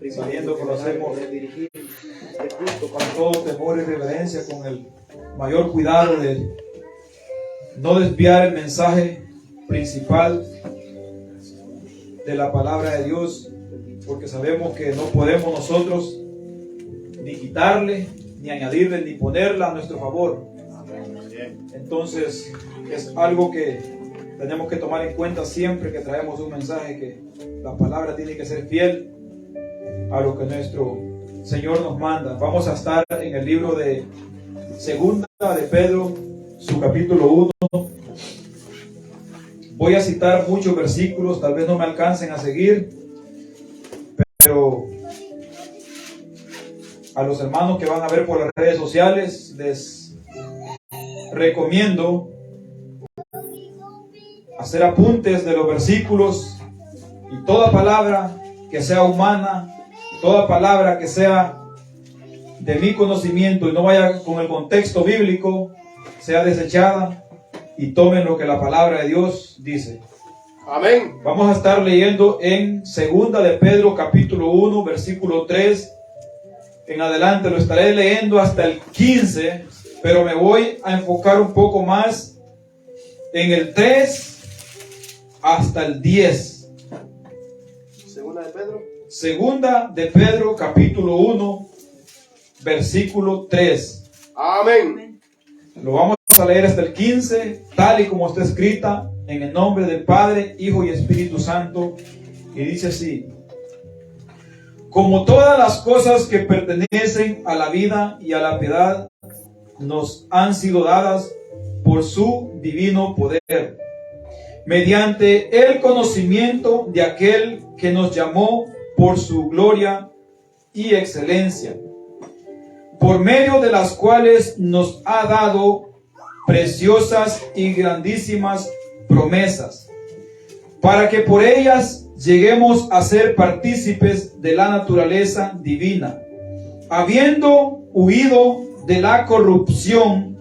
sabiendo que lo hacemos con todo temor y reverencia, con el mayor cuidado de no desviar el mensaje principal de la palabra de Dios, porque sabemos que no podemos nosotros ni quitarle, ni añadirle, ni ponerla a nuestro favor. Entonces es algo que tenemos que tomar en cuenta siempre que traemos un mensaje, que la palabra tiene que ser fiel a lo que nuestro Señor nos manda. Vamos a estar en el libro de Segunda de Pedro, su capítulo 1. Voy a citar muchos versículos, tal vez no me alcancen a seguir, pero a los hermanos que van a ver por las redes sociales les recomiendo hacer apuntes de los versículos, y toda palabra que sea humana, toda palabra que sea de mi conocimiento y no vaya con el contexto bíblico, sea desechada, y tomen lo que la palabra de Dios dice. Amén. Vamos a estar leyendo en Segunda de Pedro capítulo 1 versículo 3 en adelante. Lo estaré leyendo hasta el 15, pero me voy a enfocar un poco más en el 3 hasta el 10. Segunda de Pedro capítulo 1 versículo 3. Amén. Lo vamos a leer hasta el 15, tal y como está escrita, en el nombre del Padre, Hijo y Espíritu Santo, y dice así: como todas las cosas que pertenecen a la vida y a la piedad nos han sido dadas por su divino poder, mediante el conocimiento de aquel que nos llamó por su gloria y excelencia, por medio de las cuales nos ha dado preciosas y grandísimas promesas, para que por ellas lleguemos a ser partícipes de la naturaleza divina, habiendo huido de la corrupción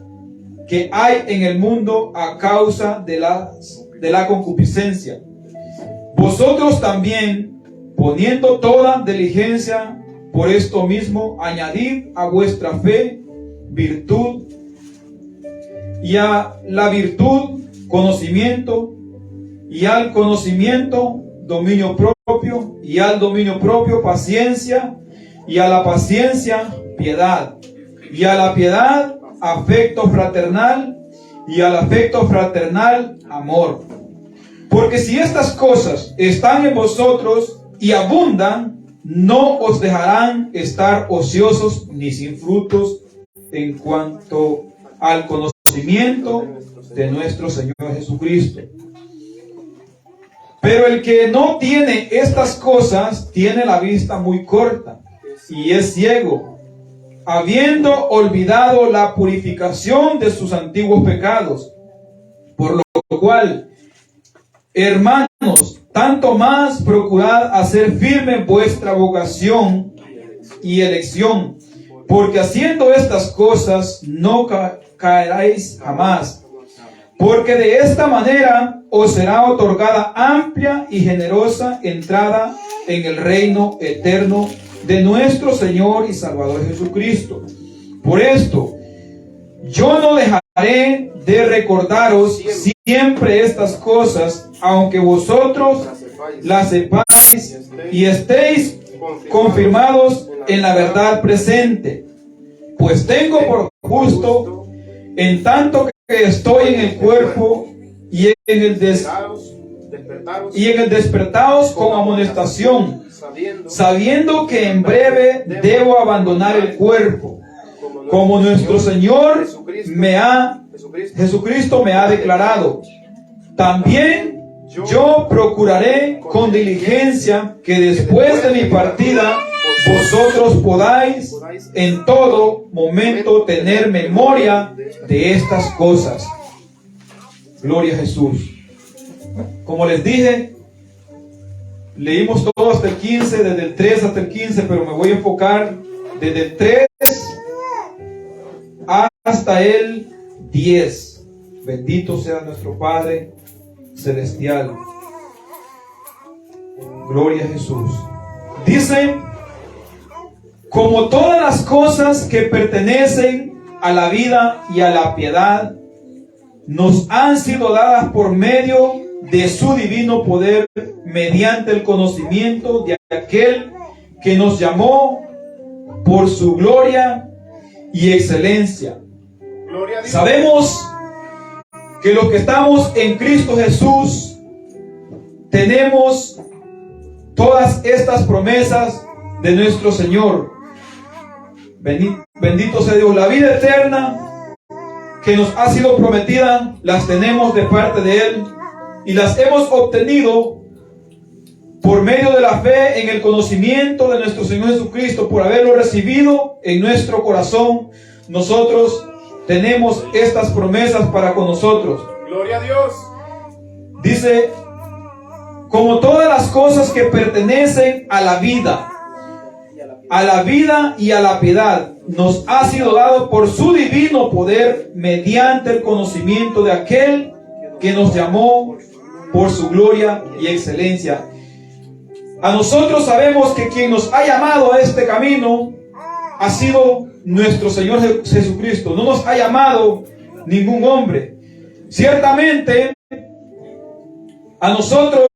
que hay en el mundo a causa de la concupiscencia. Vosotros también, poniendo toda diligencia por esto mismo, añadid a vuestra fe virtud, y a la virtud conocimiento, y al conocimiento dominio propio, y al dominio propio paciencia, y a la paciencia piedad, y a la piedad afecto fraternal, y al afecto fraternal amor. Porque si estas cosas están en vosotros y abundan, no os dejarán estar ociosos ni sin frutos en cuanto al conocimiento de nuestro Señor Jesucristo. Pero el que no tiene estas cosas tiene la vista muy corta y es ciego, habiendo olvidado la purificación de sus antiguos pecados. Por lo cual, hermanos, tanto más procurad hacer firme vuestra vocación y elección, porque haciendo estas cosas no caeréis jamás, porque de esta manera os será otorgada amplia y generosa entrada en el reino eterno de nuestro Señor y Salvador Jesucristo. Por esto, yo no dejaré de recordaros siempre estas cosas, aunque vosotros las sepáis y estéis confirmados en la verdad presente. Pues tengo por justo, en tanto que estoy en el cuerpo y en el despertaos con amonestación, sabiendo que en breve debo abandonar el cuerpo, como nuestro Señor Jesucristo me ha declarado. También yo procuraré con diligencia que después de mi partida vosotros podáis en todo momento tener memoria de estas cosas. Gloria a Jesús. Como les dije, leímos todo hasta el 15, desde el 3 hasta el 15, pero me voy a enfocar desde el 3 hasta el 10. Bendito sea nuestro Padre Celestial. Gloria a Jesús. Dice como todas las cosas que pertenecen a la vida y a la piedad, nos han sido dadas por medio de su divino poder, mediante el conocimiento de aquel que nos llamó por su gloria y excelencia. Gloria a Dios. Sabemos que los que estamos en Cristo Jesús tenemos todas estas promesas de nuestro Señor. Bendito sea Dios. La vida eterna que nos ha sido prometida las tenemos de parte de Él y las hemos obtenido por medio de la fe en el conocimiento de nuestro Señor Jesucristo. Por haberlo recibido en nuestro corazón, nosotros tenemos estas promesas para con nosotros. Gloria a Dios. Dice, como todas las cosas que pertenecen a la vida y a la piedad, nos ha sido dado por su divino poder, mediante el conocimiento de aquel que nos llamó por su gloria y excelencia. A nosotros sabemos que quien nos ha llamado a este camino ha sido nuestro Señor Jesucristo. No nos ha llamado ningún hombre. Ciertamente, a nosotros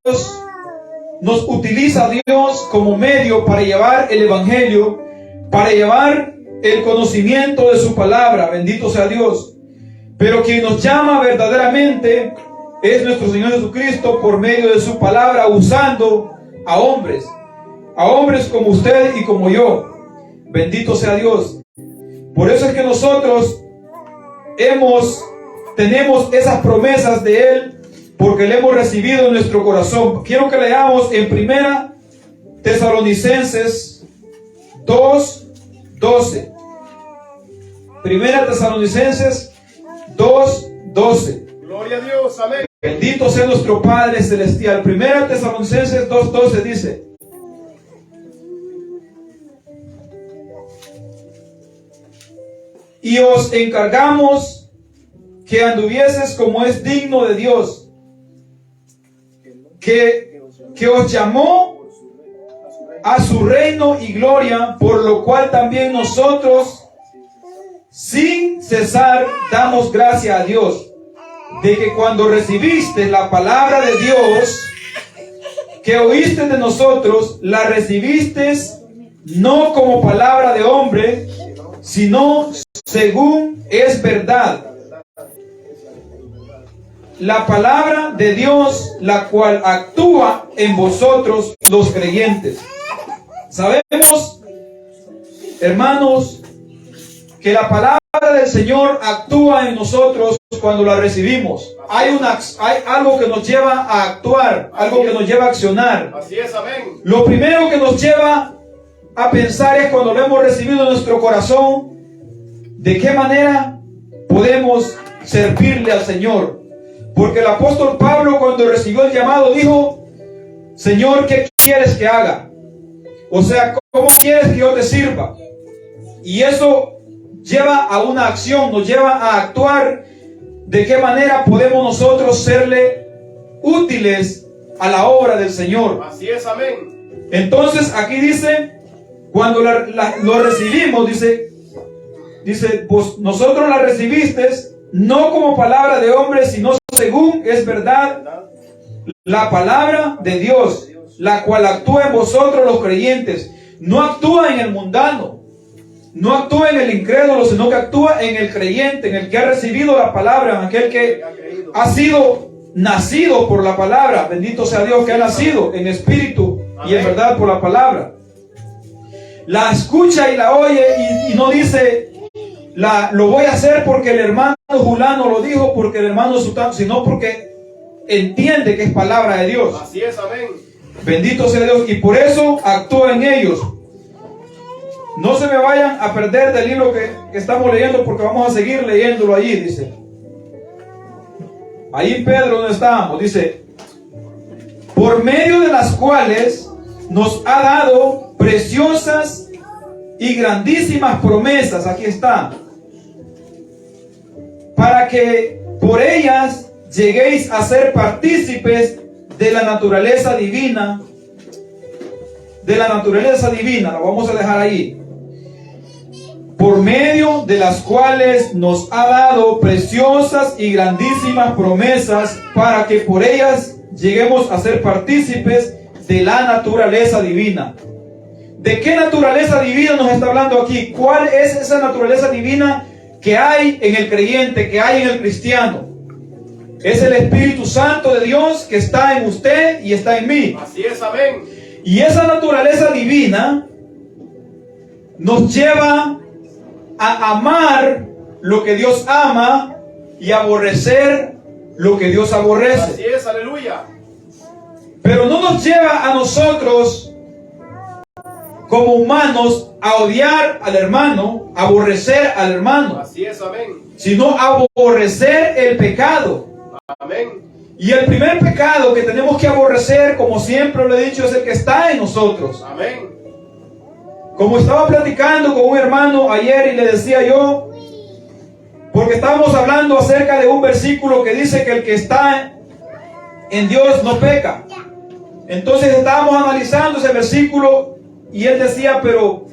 nos utiliza Dios como medio para llevar el evangelio, para llevar el conocimiento de su palabra. Bendito sea Dios. Pero quien nos llama verdaderamente es nuestro Señor Jesucristo por medio de su palabra, usando a hombres como usted y como yo. Bendito sea Dios. Por eso es que nosotros tenemos esas promesas de Él, porque le hemos recibido en nuestro corazón. Quiero que leamos en 1 Tesalonicenses 2:12. 1 Tesalonicenses 2:12. Gloria a Dios. Amén. Bendito sea nuestro Padre Celestial. 1 Tesalonicenses 2:12 dice: y os encargamos que anduvieses como es digno de Dios, que os llamó a su reino y gloria, por lo cual también nosotros sin cesar damos gracias a Dios, de que cuando recibiste la palabra de Dios que oíste de nosotros, la recibiste no como palabra de hombre, sino según es verdad, la palabra de Dios, la cual actúa en vosotros los creyentes. Sabemos, hermanos, que la palabra del Señor actúa en nosotros cuando la recibimos. Hay algo que nos lleva a actuar, algo que nos lleva a accionar. Así es, amén. Lo primero que nos lleva a pensar es, cuando lo hemos recibido en nuestro corazón, de qué manera podemos servirle al Señor. Porque el apóstol Pablo, cuando recibió el llamado, dijo: Señor, ¿qué quieres que haga? O sea, ¿cómo quieres que yo te sirva? Y eso lleva a una acción, nos lleva a actuar. ¿De qué manera podemos nosotros serle útiles a la obra del Señor? Así es, amén. Entonces aquí dice, cuando lo recibimos, dice, pues nosotros la recibiste no como palabra de hombre, sino según es verdad, la palabra de Dios, la cual actúa en vosotros los creyentes. No actúa en el mundano, no actúa en el incrédulo, sino que actúa en el creyente, en el que ha recibido la palabra, en aquel que ha sido nacido por la palabra. Bendito sea Dios, que ha nacido en espíritu y en verdad por la palabra. La escucha y la oye y no dice, lo voy a hacer porque el hermano Julano lo dijo, porque el hermano Sutano, sino porque entiende que es palabra de Dios. Así es, amén. Bendito sea Dios, y por eso actúa en ellos. No se me vayan a perder del libro que estamos leyendo, porque vamos a seguir leyéndolo allí. Dice, ahí en Pedro, donde estábamos, dice, por medio de las cuales nos ha dado preciosas y grandísimas promesas. Aquí está, para que por ellas lleguéis a ser partícipes de la naturaleza divina. De la naturaleza divina, lo vamos a dejar ahí. por medio de las cuales nos ha dado preciosas y grandísimas promesas, para que por ellas lleguemos a ser partícipes de la naturaleza divina. ¿De qué naturaleza divina nos está hablando aquí? ¿Cuál es esa naturaleza divina que hay en el creyente, que hay en el cristiano? Es el Espíritu Santo de Dios que está en usted y está en mí. Así es, amén. Y esa naturaleza divina nos lleva a amar lo que Dios ama y aborrecer lo que Dios aborrece. Así es, aleluya. Pero no nos lleva a nosotros como humanos a odiar al hermano, a aborrecer al hermano, Así es, amén. sino a aborrecer el pecado. Amén. Y el primer pecado que tenemos que aborrecer, como siempre lo he dicho, es el que está en nosotros. Amén. Como estaba platicando con un hermano ayer y le decía yo, porque estábamos hablando acerca de un versículo que dice que el que está en Dios no peca. Entonces estábamos analizando ese versículo y él decía, pero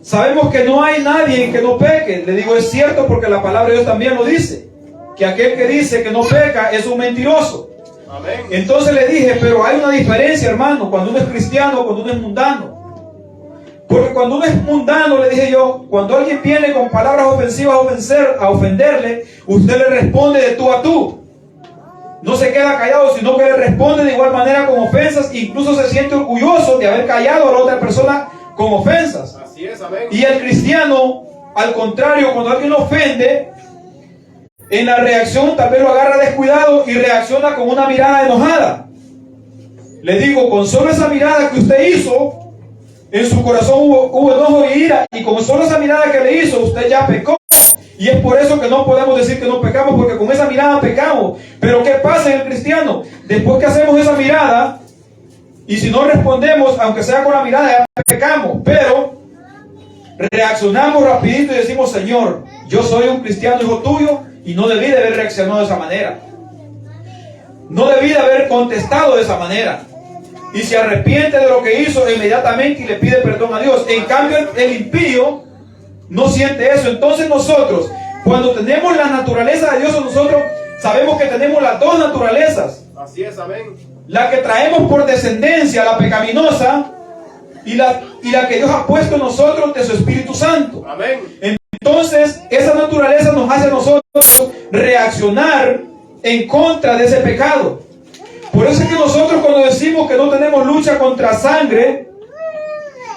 sabemos que no hay nadie que no peque. Le digo, es cierto, porque la palabra de Dios también lo dice, que aquel que dice que no peca es un mentiroso. Amén. Entonces le dije, pero hay una diferencia, hermano, cuando uno es cristiano, cuando uno es mundano. Porque cuando uno es mundano, le dije yo, cuando alguien viene con palabras ofensivas a ofenderle, usted le responde de tú a tú. No se queda callado, sino que le responde de igual manera con ofensas, incluso se siente orgulloso de haber callado a la otra persona con ofensas. Así es, amén. Y el cristiano, al contrario, cuando alguien lo ofende, en la reacción tal vez lo agarra descuidado y reacciona con una mirada enojada. Le digo, con solo esa mirada que usted hizo, en su corazón hubo enojo y ira, y con solo esa mirada que le hizo, usted ya pecó. Y es por eso que no podemos decir que no pecamos, porque con esa mirada pecamos. Pero ¿qué pasa en el cristiano? Después que hacemos esa mirada, y si no respondemos, aunque sea con la mirada, ya pecamos. Pero reaccionamos rapidito y decimos, Señor, yo soy un cristiano hijo tuyo, y no debí de haber reaccionado de esa manera. No debí de haber contestado de esa manera. Y se arrepiente de lo que hizo inmediatamente y le pide perdón a Dios. En cambio, el impío no siente eso. Entonces nosotros, cuando tenemos la naturaleza de Dios en nosotros, sabemos que tenemos las dos naturalezas. Así es, amén. La que traemos por descendencia, la pecaminosa, y la que Dios ha puesto en nosotros de su Espíritu Santo. Amén. Entonces, esa naturaleza nos hace a nosotros reaccionar en contra de ese pecado. Por eso es que nosotros, cuando decimos que no tenemos lucha contra sangre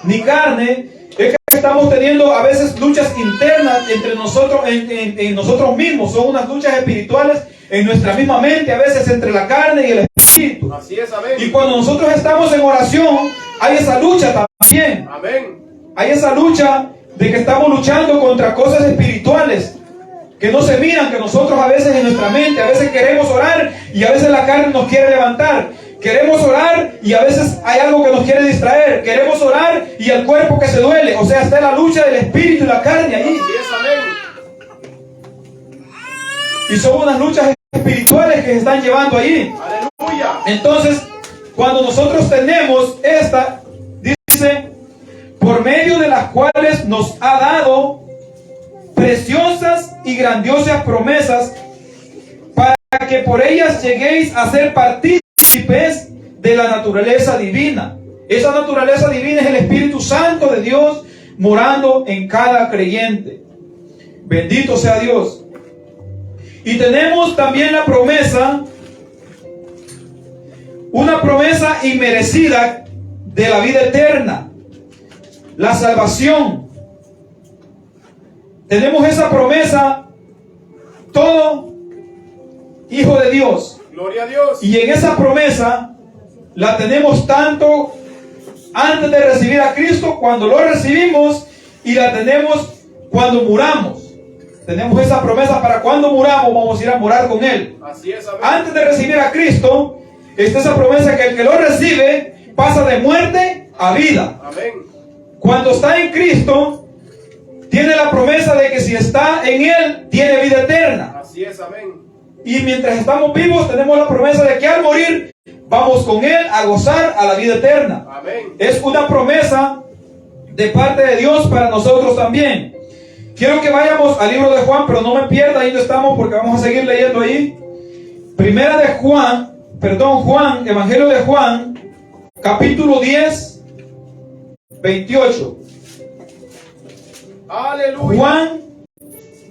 ni carne, es que estamos teniendo a veces luchas internas entre nosotros, en nosotros mismos. Son unas luchas espirituales en nuestra misma mente, a veces entre la carne y el espíritu. Así es, amén. Y cuando nosotros estamos en oración, hay esa lucha también. Amén. Hay esa lucha de que estamos luchando contra cosas espirituales que no se miran, que nosotros a veces en nuestra mente, a veces queremos orar y a veces la carne nos quiere levantar. Queremos orar y a veces hay algo que nos quiere distraer. Queremos orar y el cuerpo que se duele. O sea, está la lucha del espíritu y la carne ahí. Así es, amén. Y son unas luchas espirituales que se están llevando allí. Aleluya. Entonces, cuando nosotros tenemos esta, dice, por medio de las cuales nos ha dado preciosas y grandiosas promesas, para que por ellas lleguéis a ser partícipes de la naturaleza divina. Esa naturaleza divina es el Espíritu Santo de Dios morando en cada creyente. Bendito sea Dios. Y tenemos también la promesa, una promesa inmerecida de la vida eterna, la salvación. Tenemos esa promesa, todo hijo de Dios. Gloria a Dios. Y en esa promesa la tenemos tanto antes de recibir a Cristo, cuando lo recibimos, y la tenemos cuando muramos. Tenemos esa promesa para cuando muramos, vamos a ir a morar con Él. Así es, amén. Antes de recibir a Cristo, está esa promesa que el que lo recibe pasa de muerte a vida. Amén. Cuando está en Cristo, tiene la promesa de que si está en Él, tiene vida eterna. Así es, amén. Y mientras estamos vivos, tenemos la promesa de que al morir, vamos con Él a gozar a la vida eterna. Amén. Es una promesa de parte de Dios para nosotros también. Quiero que vayamos al libro de Juan, pero no me pierda ahí donde estamos porque vamos a seguir leyendo ahí. Juan, Evangelio de Juan, capítulo 10, 28. Aleluya. Juan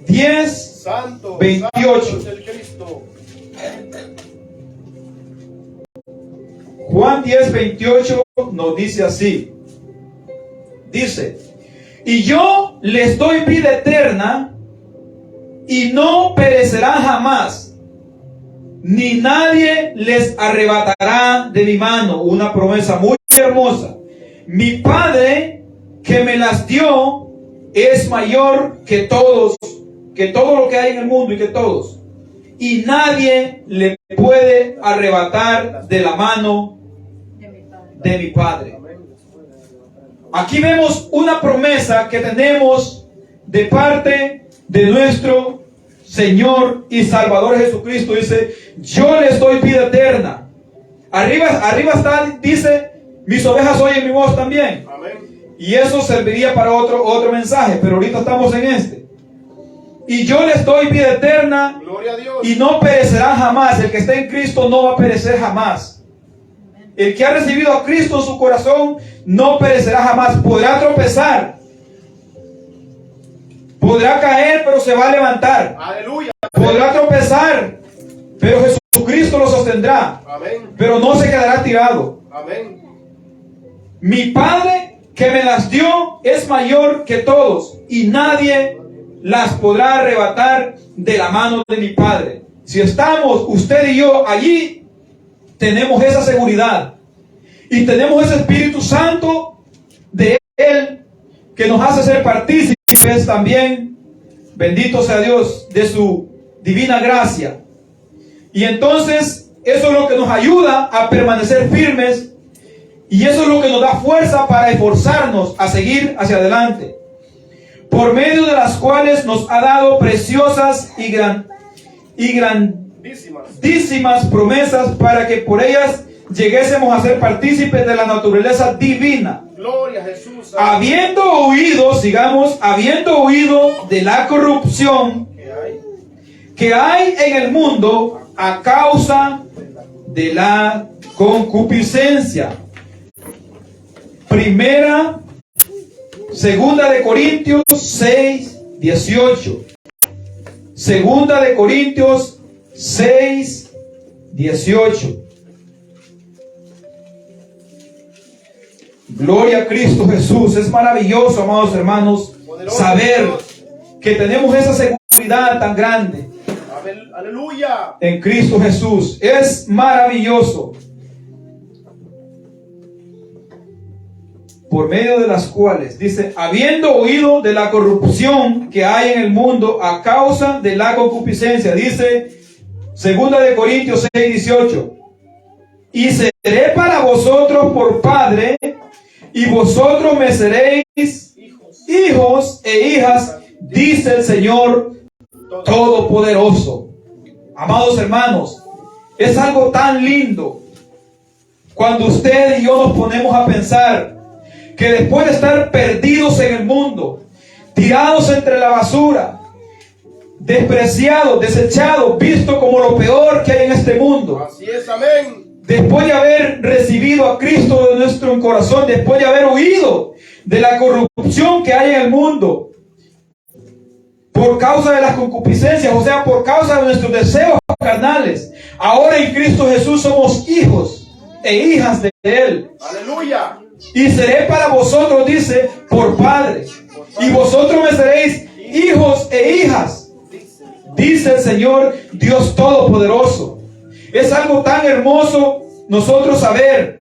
10, Santo, 28. santo es el Cristo. Juan 10, 28 nos dice así. Dice, y yo les doy vida eterna y no perecerán jamás, ni nadie les arrebatará de mi mano. Una promesa muy hermosa. Mi Padre que me las dio es mayor que todos, que todo lo que hay en el mundo y que todos. Y nadie le puede arrebatar de la mano de mi Padre. Aquí vemos una promesa que tenemos de parte de nuestro Señor y Salvador Jesucristo. Dice, yo les doy vida eterna. Arriba está, dice, mis ovejas oyen mi voz también. Amén. Y eso serviría para otro mensaje, pero ahorita estamos en este. Y yo les doy vida eterna. Gloria a Dios. Y no perecerán jamás. El que está en Cristo no va a perecer jamás. El que ha recibido a Cristo en su corazón no perecerá jamás. Podrá tropezar, podrá caer, pero se va a levantar. Aleluya. Podrá tropezar, pero Jesucristo lo sostendrá. Amén. Pero no se quedará tirado. Amén. Mi Padre que me las dio es mayor que todos, y nadie las podrá arrebatar de la mano de mi Padre. Si estamos usted y yo allí, tenemos esa seguridad y tenemos ese Espíritu Santo de Él que nos hace ser partícipes también, bendito sea Dios, de su divina gracia. Y entonces eso es lo que nos ayuda a permanecer firmes, y eso es lo que nos da fuerza para esforzarnos a seguir hacia adelante, por medio de las cuales nos ha dado preciosas y grandísimas promesas, para que por ellas lleguésemos a ser partícipes de la naturaleza divina. Gloria a Jesús. Habiendo oído de la corrupción que hay en el mundo a causa de la concupiscencia. Segunda de Corintios 6, 18. Segunda de Corintios 6, 18. Gloria a Cristo Jesús. Es maravilloso, amados hermanos, saber que tenemos esa seguridad tan grande. Aleluya. En Cristo Jesús. Es maravilloso. Por medio de las cuales, dice, habiendo oído de la corrupción que hay en el mundo a causa de la concupiscencia, dice, segunda de Corintios 6, 18, y seré para vosotros por Padre, y vosotros me seréis hijos e hijas, dice el Señor Todopoderoso. Amados hermanos, es algo tan lindo cuando usted y yo nos ponemos a pensar que después de estar perdidos en el mundo, tirados entre la basura, despreciados, desechados, vistos como lo peor que hay en este mundo, Así es, amén. después de haber recibido a Cristo en nuestro corazón, después de haber huido de la corrupción que hay en el mundo, por causa de las concupiscencias, o sea, por causa de nuestros deseos carnales, ahora en Cristo Jesús somos hijos e hijas de Él. Aleluya. Y seré para vosotros, dice, por Padre, y vosotros me seréis hijos e hijas, dice el Señor Dios Todopoderoso. Es algo tan hermoso nosotros saber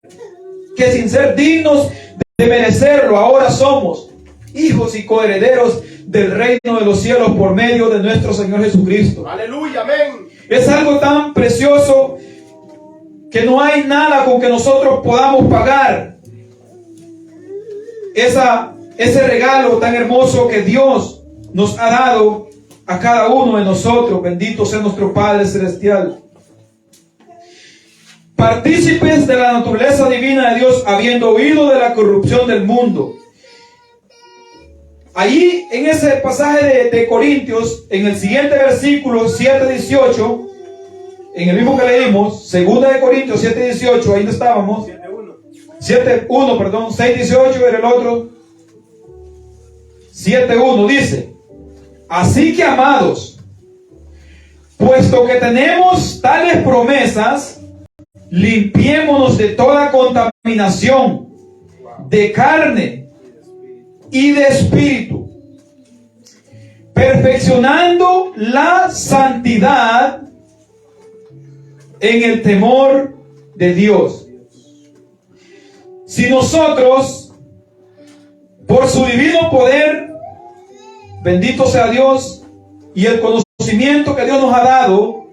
que sin ser dignos de merecerlo, ahora somos hijos y coherederos del reino de los cielos por medio de nuestro Señor Jesucristo. Aleluya, amén. Es algo tan precioso que no hay nada con que nosotros podamos pagar ese regalo tan hermoso que Dios nos ha dado a cada uno de nosotros. Bendito sea nuestro Padre Celestial. Partícipes de la naturaleza divina de Dios, habiendo oído de la corrupción del mundo. Allí en ese pasaje de Corintios, en el siguiente versículo 7:18, en el mismo que leímos, 2 de Corintios 7:18, ahí estábamos. 7:1, perdón, 6:18 era el otro. 7:1 dice: así que, amados, puesto que tenemos tales promesas, limpiémonos de toda contaminación de carne y de espíritu, perfeccionando la santidad en el temor de Dios. Si nosotros, por su divino poder, bendito sea Dios, y el conocimiento que Dios nos ha dado,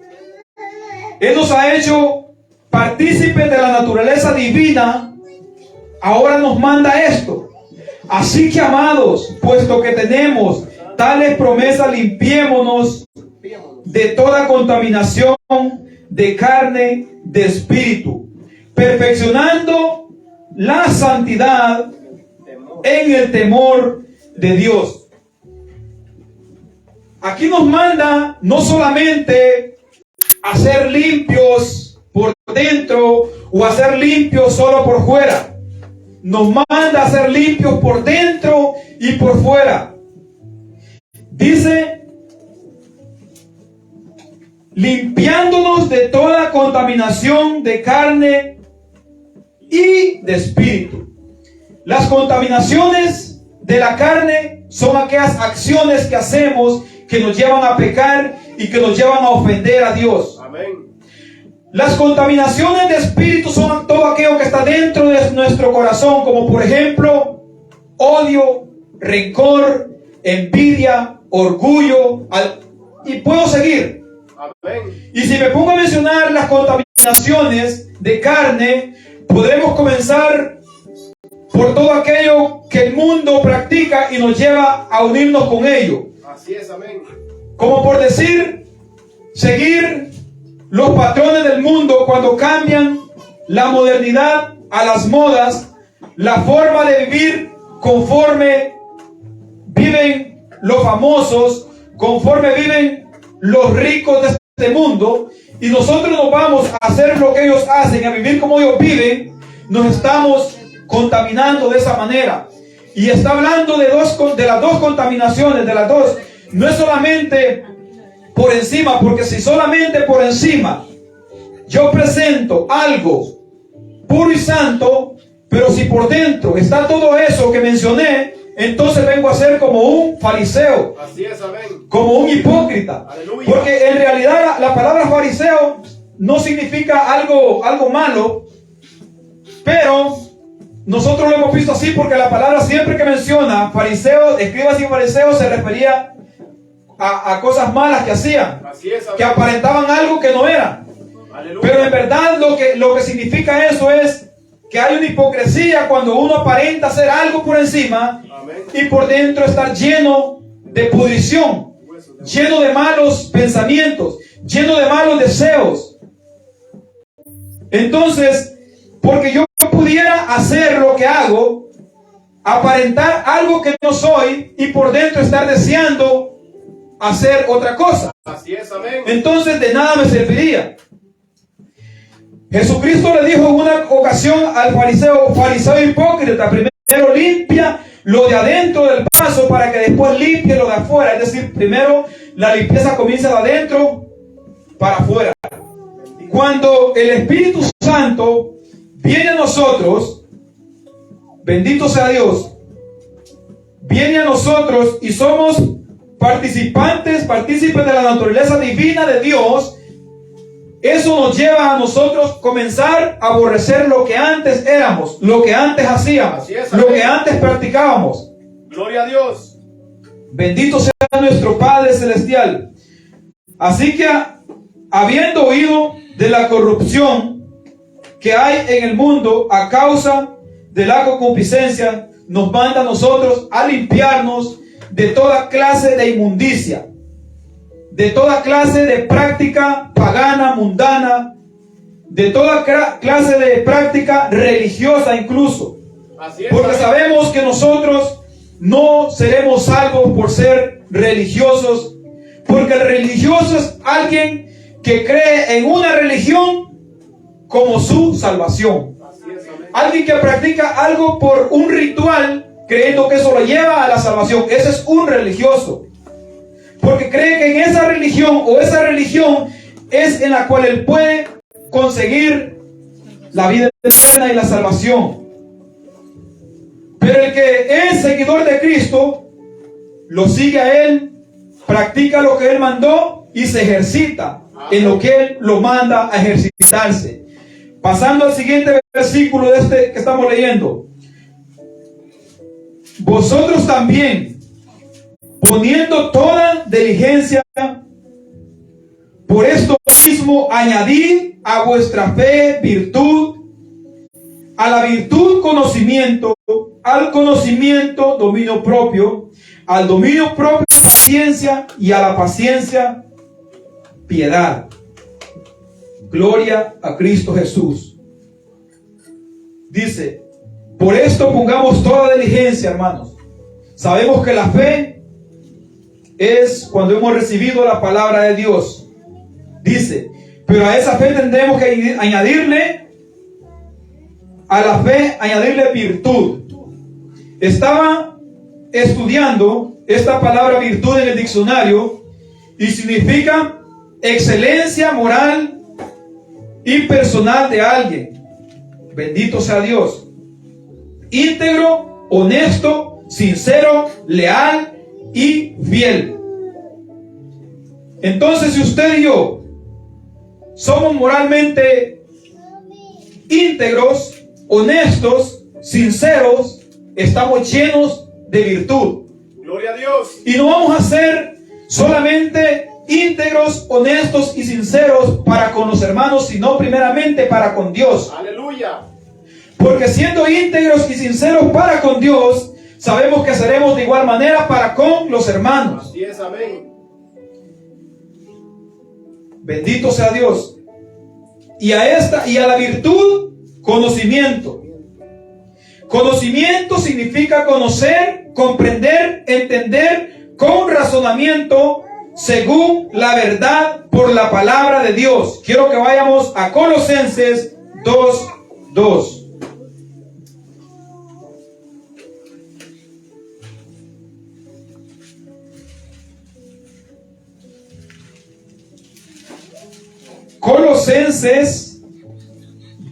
Él nos ha hecho partícipes de la naturaleza divina, ahora nos manda esto: así que, amados, puesto que tenemos tales promesas, limpiémonos de toda contaminación de carne, de espíritu, perfeccionando la santidad en el temor de Dios. Aquí nos manda no solamente a ser limpios por dentro o a ser limpios solo por fuera. Nos manda a ser limpios por dentro y por fuera. Dice: limpiándonos de toda contaminación de carne y de espíritu. Las contaminaciones de la carne son aquellas acciones que hacemos que nos llevan a pecar y que nos llevan a ofender a Dios. Amén. Las contaminaciones de espíritu son todo aquello que está dentro de nuestro corazón, como por ejemplo odio, rencor, envidia, orgullo, y puedo seguir. Amén. Y si me pongo a mencionar las contaminaciones de carne, podremos comenzar por todo aquello que el mundo practica y nos lleva a unirnos con ello. Así es, amén. Como por decir, seguir los patrones del mundo cuando cambian la modernidad a las modas, la forma de vivir conforme viven los famosos, conforme viven los ricos de este mundo, y nosotros nos vamos a hacer lo que ellos hacen, a vivir como ellos viven. Nos estamos contaminando de esa manera. Y está hablando de las dos contaminaciones, de las dos. No es solamente por encima, porque si solamente por encima yo presento algo puro y santo, pero si por dentro está todo eso que mencioné, entonces vengo a ser como un fariseo. Así es, amén. Como un hipócrita. Aleluya. Porque en realidad la palabra fariseo no significa algo malo, pero nosotros lo hemos visto así porque la palabra siempre que menciona fariseos, escribas y fariseos, se refería a cosas malas que hacían, Así es, amén. que aparentaban algo que no eran. Aleluya. Pero en verdad lo que significa eso es que hay una hipocresía cuando uno aparenta hacer algo por encima, Amén. y por dentro estar lleno de pudrición, lleno de malos pensamientos, lleno de malos deseos. Entonces, porque yo pudiera hacer lo que hago, aparentar algo que no soy, y por dentro estar deseando hacer otra cosa, Así es, amén. entonces de nada me serviría. Jesucristo le dijo en una ocasión al fariseo hipócrita: primero limpia lo de adentro del vaso para que después limpie lo de afuera. Es decir, primero la limpieza comienza de adentro para afuera. Cuando el Espíritu Santo viene a nosotros, bendito sea Dios, viene a nosotros y somos partícipes de la naturaleza divina de Dios, eso nos lleva a nosotros comenzar a aborrecer lo que antes éramos, lo que antes hacíamos, Así es, lo amén. que antes practicábamos. Gloria a Dios. Bendito sea nuestro Padre Celestial. Así que, habiendo oído de la corrupción que hay en el mundo a causa de la concupiscencia, nos manda a nosotros a limpiarnos de toda clase de inmundicia, de toda clase de práctica pagana, mundana, de toda clase de práctica religiosa incluso. Así es, Porque amén. sabemos que nosotros no seremos salvos por ser religiosos, porque el religioso es alguien que cree en una religión como su salvación. Alguien que practica algo por un ritual, creyendo que eso lo lleva a la salvación. Ese es un religioso, porque cree que en esa religión es en la cual él puede conseguir la vida eterna y la salvación. Pero el que es seguidor de Cristo, lo sigue a él, practica lo que él mandó y se ejercita en lo que él lo manda a ejercitarse. Pasando al siguiente versículo de este que estamos leyendo. Vosotros también, poniendo toda diligencia, por esto mismo añadid a vuestra fe virtud, a la virtud conocimiento, al conocimiento dominio propio, al dominio propio paciencia y a la paciencia piedad. Gloria a Cristo Jesús. Dice, por esto pongamos toda diligencia, hermanos. Sabemos que la fe es cuando hemos recibido la palabra de Dios. Dice, pero a esa fe tendremos que añadirle, a la fe añadirle virtud. Estaba estudiando esta palabra virtud en el diccionario y significa excelencia moral y personal de alguien. Bendito sea Dios. Íntegro, honesto, sincero, leal y fiel. Entonces, si usted y yo somos moralmente íntegros, honestos, sinceros, estamos llenos de virtud. Gloria a Dios. Y no vamos a ser solamente íntegros, honestos y sinceros para con los hermanos, sino primeramente para con Dios. Aleluya. Porque siendo íntegros y sinceros para con Dios, sabemos que seremos de igual manera para con los hermanos. Así es, amén. Bendito sea Dios. Y a la virtud, conocimiento. Conocimiento significa conocer, comprender, entender con razonamiento según la verdad por la palabra de Dios. Quiero que vayamos a Colosenses 2:2. Colosenses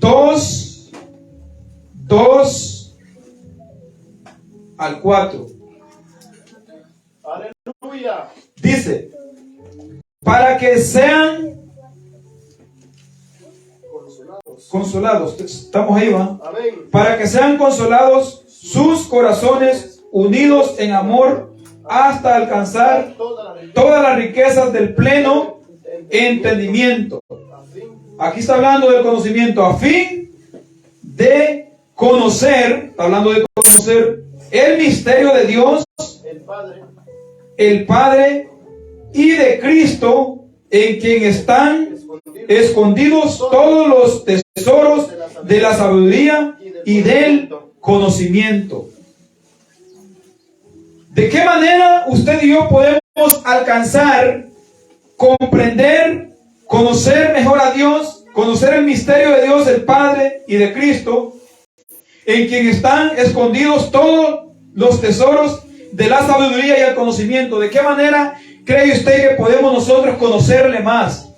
2 al 4. Aleluya. Dice, para que sean consolados. Estamos ahí, ¿va? Amén. Para que sean consolados sus corazones unidos en amor hasta alcanzar todas las riquezas del pleno entendimiento. Aquí está hablando del conocimiento a fin de conocer, está hablando de conocer el misterio de Dios, el Padre y de Cristo, en quien están escondidos todos los tesoros de la sabiduría y del conocimiento. ¿De qué manera usted y yo podemos alcanzar, comprender, conocer mejor a Dios, conocer el misterio de Dios, del Padre y de Cristo, en quien están escondidos todos los tesoros de la sabiduría y el conocimiento? ¿De qué manera cree usted que podemos nosotros conocerle más?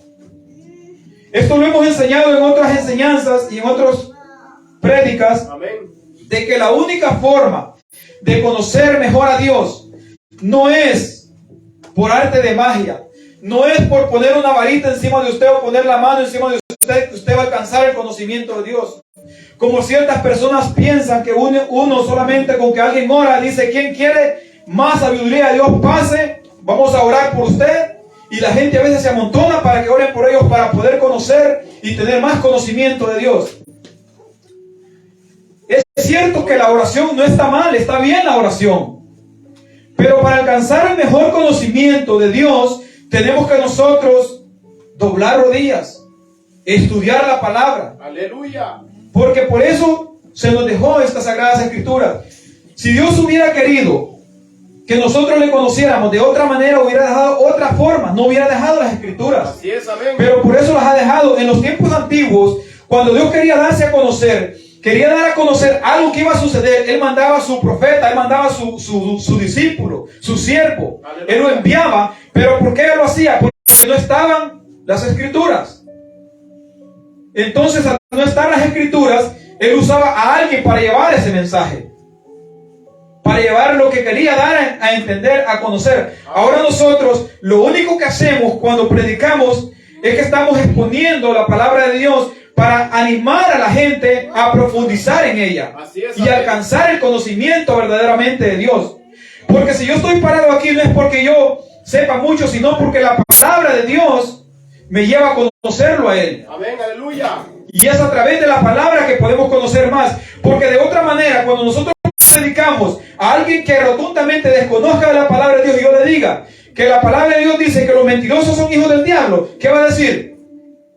Esto lo hemos enseñado en otras enseñanzas y en otras prédicas. Amén. De que la única forma de conocer mejor a Dios no es por arte de magia, no es por poner una varita encima de usted o poner la mano encima de usted, que usted va a alcanzar el conocimiento de Dios. Como ciertas personas piensan que uno solamente con que alguien ora, dice, ¿quién quiere más sabiduría de Dios? Pase, vamos a orar por usted. Y la gente a veces se amontona para que oren por ellos, para poder conocer y tener más conocimiento de Dios. Es cierto que la oración no está mal, está bien la oración. Pero para alcanzar el mejor conocimiento de Dios, tenemos que nosotros doblar rodillas, estudiar la palabra. Aleluya. Porque por eso se nos dejó estas sagradas escrituras. Si Dios hubiera querido que nosotros le conociéramos de otra manera, hubiera dejado otra forma, no hubiera dejado las escrituras. Así es, amén. Pero por eso las ha dejado. En los tiempos antiguos, cuando Dios quería darse a conocer, quería dar a conocer algo que iba a suceder, Él mandaba a su profeta, Él mandaba a su discípulo, su siervo. Aleluya. Él lo enviaba. Pero ¿por qué Él lo hacía? Porque no estaban las escrituras. Entonces, al no estar las escrituras, Él usaba a alguien para llevar ese mensaje, para llevar lo que quería dar a entender, a conocer. Ahora nosotros lo único que hacemos cuando predicamos es que estamos exponiendo la palabra de Dios para animar a la gente a profundizar en ella Así es, y amén. alcanzar el conocimiento verdaderamente de Dios. Porque si yo estoy parado aquí no es porque yo sepa mucho, sino porque la palabra de Dios me lleva a conocerlo a Él. Amén, aleluya. Y es a través de la palabra que podemos conocer más. Porque de otra manera, cuando nosotros predicamos a alguien que rotundamente desconozca de la palabra de Dios y yo le diga que la palabra de Dios dice que los mentirosos son hijos del diablo, ¿qué va a decir?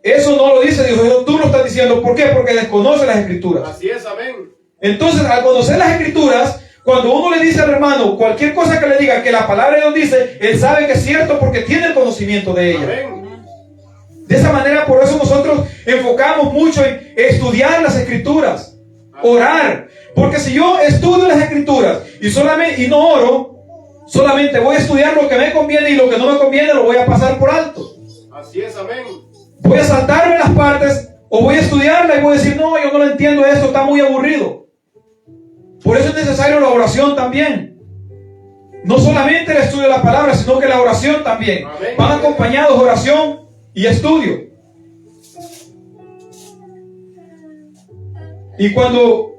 Eso no lo dice Dios, eso tú lo estás diciendo. ¿Por qué? Porque desconoce las escrituras. Así es, amén. Entonces, al conocer las escrituras, cuando uno le dice al hermano cualquier cosa que le diga que la palabra de Dios dice, él sabe que es cierto porque tiene el conocimiento de ella. Amén. De esa manera, por eso nosotros enfocamos mucho en estudiar las escrituras, orar. Porque si yo estudio las escrituras y no oro, solamente voy a estudiar lo que me conviene y lo que no me conviene lo voy a pasar por alto. Así es, amén. Voy a saltarme las partes o voy a estudiarla y voy a decir, no, yo no lo entiendo, esto está muy aburrido. Por eso es necesario la oración también. No solamente el estudio de la palabra, sino que la oración también. Amén. Van acompañados oración y estudio. Y cuando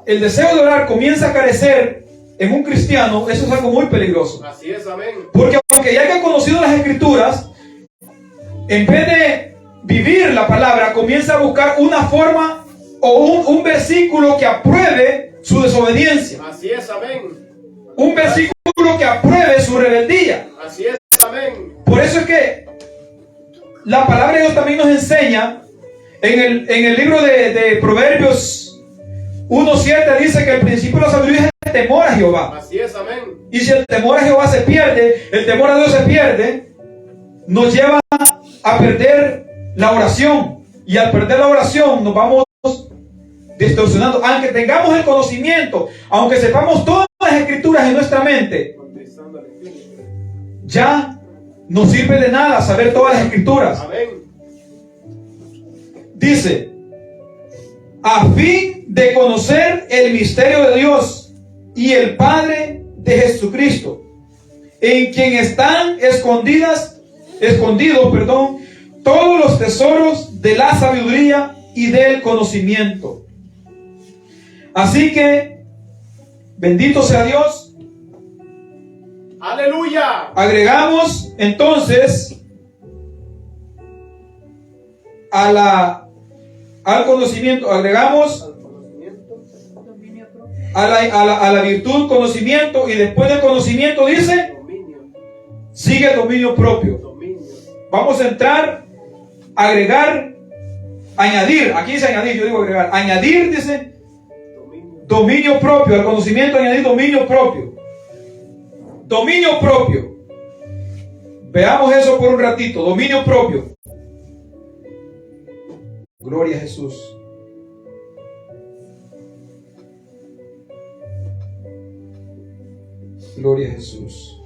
el deseo de orar comienza a carecer en un cristiano, eso es algo muy peligroso. Así es, amén. Porque aunque ya haya conocido las escrituras, en vez de vivir la palabra, comienza a buscar una forma o un versículo que apruebe su desobediencia. Así es, amén. Un versículo que apruebe su rebeldía. Así es, amén. Por eso es que la palabra de Dios también nos enseña en el libro de Proverbios 1:7 dice que el principio de la sabiduría es el temor a Jehová. Así es, amén. Y si el temor a Jehová se pierde, el temor a Dios se pierde, nos lleva a perder la oración. Y al perder la oración nos vamos distorsionando. Aunque tengamos el conocimiento, aunque sepamos todas las escrituras en nuestra mente, ya no sirve de nada saber todas las escrituras. Amén. Dice, a fin de conocer el misterio de Dios y el Padre de Jesucristo, en quien están escondidos, todos los tesoros de la sabiduría y del conocimiento. Así que, bendito sea Dios. Aleluya. Agregamos entonces al conocimiento, agregamos a la virtud conocimiento, y después del conocimiento dice, Dominio. sigue el dominio propio. Dominio. Vamos a entrar, agregar, añadir, aquí dice añadir, yo digo agregar, añadir dice Dominio. dominio propio, al conocimiento añadir dominio propio. Dominio propio. Veamos eso por un ratito, dominio propio. Gloria a Jesús. Gloria a Jesús.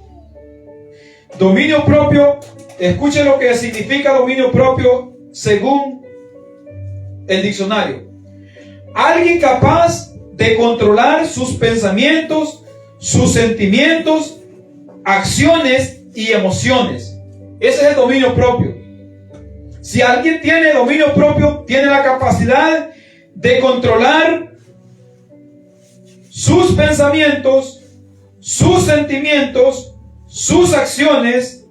Dominio propio, escuchen lo que significa dominio propio según el diccionario. Alguien capaz de controlar sus pensamientos, sus sentimientos, acciones y emociones. Ese es el dominio propio. Si alguien tiene dominio propio, tiene la capacidad de controlar sus pensamientos, sus sentimientos, sus acciones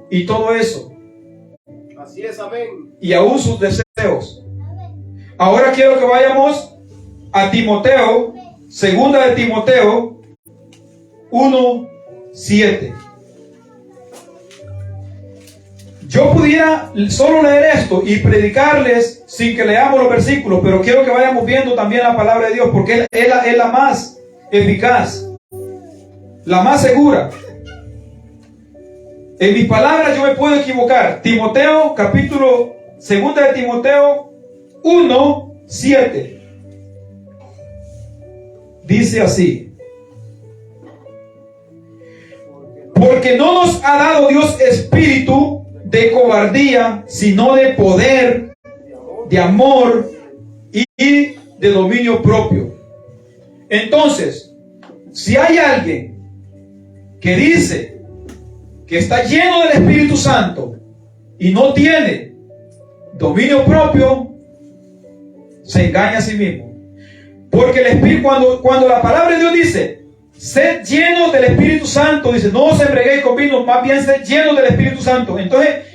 y todo eso. Así es, amén. Y aún sus deseos. Ahora quiero que vayamos a Timoteo, segunda de Timoteo 1:7. Yo pudiera solo leer esto y predicarles sin que leamos los versículos, pero quiero que vayamos viendo también la palabra de Dios, porque es la más eficaz. la más segura. En mis palabras yo me puedo equivocar. Timoteo, capítulo 2 de Timoteo 1:7. Dice así: porque no nos ha dado Dios espíritu de cobardía, sino de poder, de amor y de dominio propio. Entonces, si hay alguien que dice que está lleno del Espíritu Santo y no tiene dominio propio, se engaña a sí mismo. Porque el Espíritu, cuando la palabra de Dios dice, sed llenos del Espíritu Santo, dice, no os embriaguéis con vino, más bien sed llenos del Espíritu Santo. Entonces,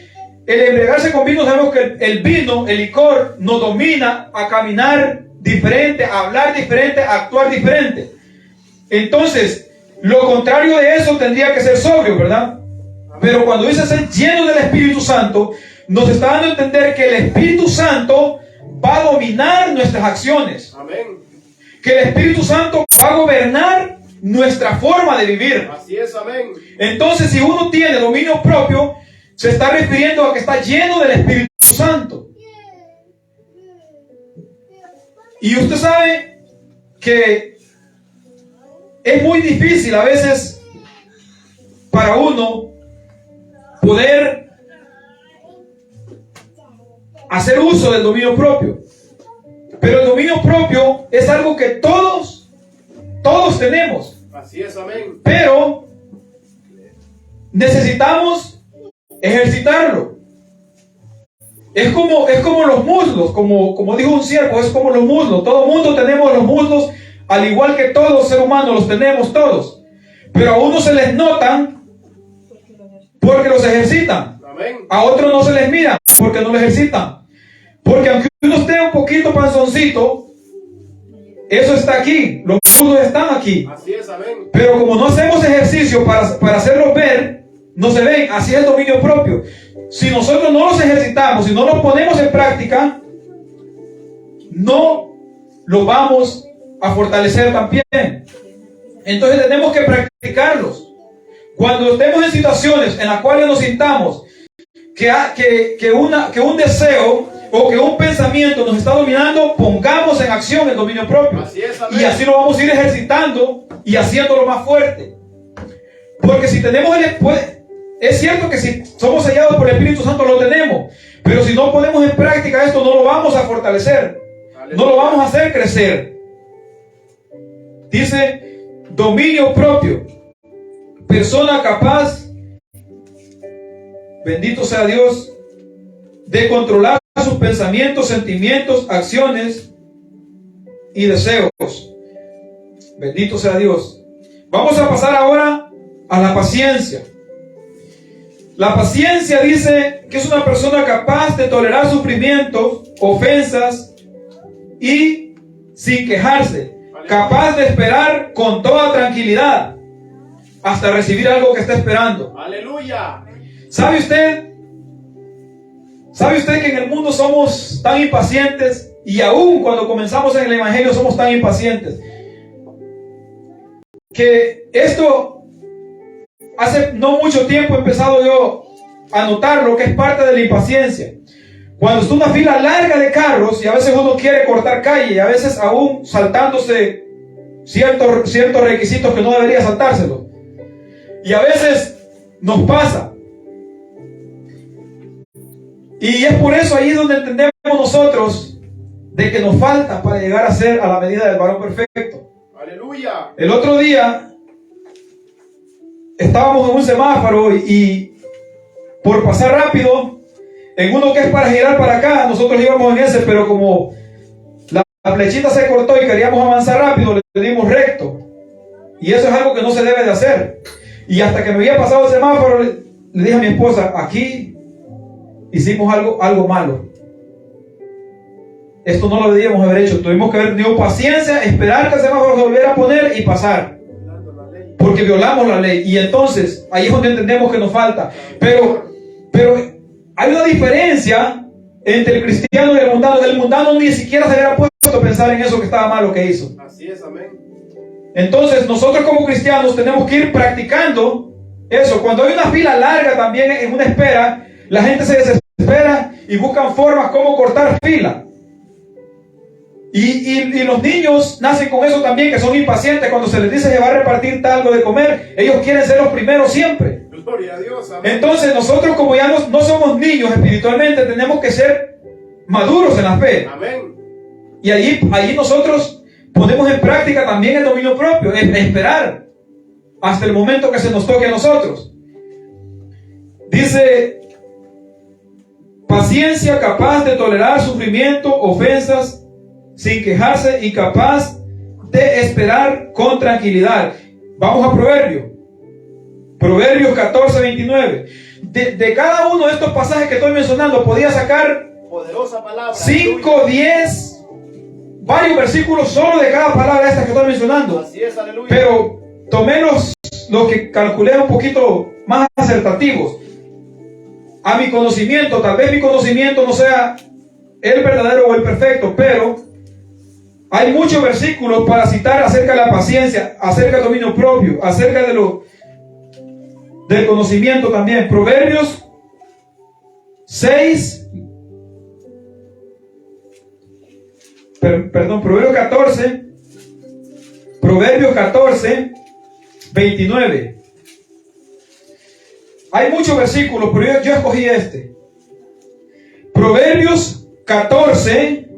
el embriagarse con vino, sabemos que el vino, el licor, nos domina a caminar diferente, a hablar diferente, a actuar diferente. Entonces, lo contrario de eso tendría que ser sobrio, ¿verdad? Pero cuando dice ser lleno del Espíritu Santo, nos está dando a entender que el Espíritu Santo va a dominar nuestras acciones. Amén. Que el Espíritu Santo va a gobernar nuestra forma de vivir. Así es, amén. Entonces, si uno tiene dominio propio, se está refiriendo a que está lleno del Espíritu Santo. Y usted sabe que es muy difícil a veces para uno poder hacer uso del dominio propio. Pero el dominio propio es algo que todos tenemos. Así es, amén. Pero necesitamos ejercitarlo. Es como los muslos, como dijo un siervo, es como los muslos. Todo el mundo tenemos los muslos, al igual que todos ser humanos los tenemos todos. Pero a unos se les notan porque los ejercitan. Amén. A otros no se les mira porque no los ejercitan. Porque aunque uno esté un poquito panzoncito, eso está aquí, los muslos están aquí. Así es, amén. Pero como no hacemos ejercicio para hacerlos ver, no se ven. Así es el dominio propio. Si nosotros no los ejercitamos, si no los ponemos en práctica, no lo vamos a fortalecer también. Entonces tenemos que practicarlos. Cuando estemos en situaciones en las cuales nos sintamos que un deseo o que un pensamiento nos está dominando, pongamos en acción el dominio propio. Así es, amén. Y así lo vamos a ir ejercitando y haciéndolo más fuerte. Porque si tenemos es cierto que si somos sellados por el Espíritu Santo lo tenemos, pero si no ponemos en práctica esto, no lo vamos a fortalecer. Aleluya. No lo vamos a hacer crecer. Dice dominio propio, persona capaz, bendito sea Dios, de controlar sus pensamientos, sentimientos, acciones y deseos. Bendito sea Dios. Vamos a pasar ahora a la paciencia. La paciencia dice que es una persona capaz de tolerar sufrimientos, ofensas y sin quejarse. Capaz de esperar con toda tranquilidad hasta recibir algo que está esperando. Aleluya. ¿Sabe usted que en el mundo somos tan impacientes? Y aún cuando comenzamos en el Evangelio somos tan impacientes. Que esto, hace no mucho tiempo he empezado yo a notar lo que es parte de la impaciencia. Cuando está una fila larga de carros y a veces uno quiere cortar calle y a veces aún saltándose ciertos requisitos que no debería saltárselos. Y a veces nos pasa. Y es por eso ahí donde entendemos nosotros de que nos falta para llegar a la medida del varón perfecto. Aleluya. El otro día estábamos en un semáforo y por pasar rápido, en uno que es para girar para acá, nosotros íbamos en ese, pero como la flechita se cortó y queríamos avanzar rápido, le dimos recto. Y eso es algo que no se debe de hacer. Y hasta que me había pasado el semáforo, le dije a mi esposa, aquí hicimos algo malo. Esto no lo debíamos haber hecho. Tuvimos que haber tenido paciencia, esperar que el semáforo se volviera a poner y pasar. Porque violamos la ley. Y entonces, ahí es donde entendemos que nos falta. Pero hay una diferencia entre el cristiano y el mundano. El mundano ni siquiera se hubiera puesto a pensar en eso que estaba mal lo que hizo. Así es, amén. Entonces nosotros como cristianos tenemos que ir practicando eso. Cuando hay una fila larga también en una espera, la gente se desespera y buscan formas como cortar fila. Y los niños nacen con eso también, que son impacientes. Cuando se les dice que va a repartir algo de comer, ellos quieren ser los primeros siempre. Gloria a Dios. Amén. Entonces nosotros, como ya no somos niños espiritualmente, tenemos que ser maduros en la fe. Amén. Y allí nosotros ponemos en práctica también el dominio propio, esperar hasta el momento que se nos toque a nosotros. Dice, paciencia, capaz de tolerar sufrimiento, ofensas, sin quejarse y capaz de esperar con tranquilidad. Vamos a Proverbios 14, 29. De cada uno de estos pasajes que estoy mencionando podía sacar Poderosa palabra. 5, 10, varios versículos solo de cada palabra esta que estoy mencionando. Así es, aleluya. Pero tomé los que calculé un poquito más acertativos a mi conocimiento. Tal vez mi conocimiento no sea el verdadero o el perfecto, pero hay muchos versículos para citar acerca de la paciencia, acerca del dominio propio, acerca del conocimiento también. Proverbios 6, Proverbios 14, 29. Hay muchos versículos, pero yo escogí este. Proverbios 14,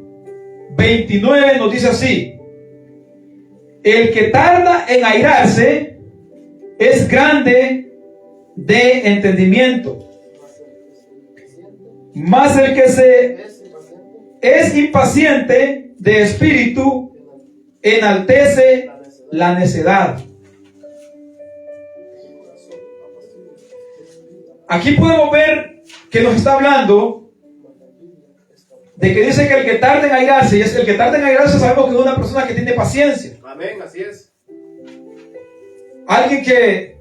29 nos dice así: el que tarda en airarse es grande de entendimiento, mas el que es impaciente de espíritu enaltece la necedad. Aquí podemos ver que nos está hablando de que dice que el que tarda en airarse, y es el que tarda en airarse, sabemos que es una persona que tiene paciencia. Amén, así es. Alguien que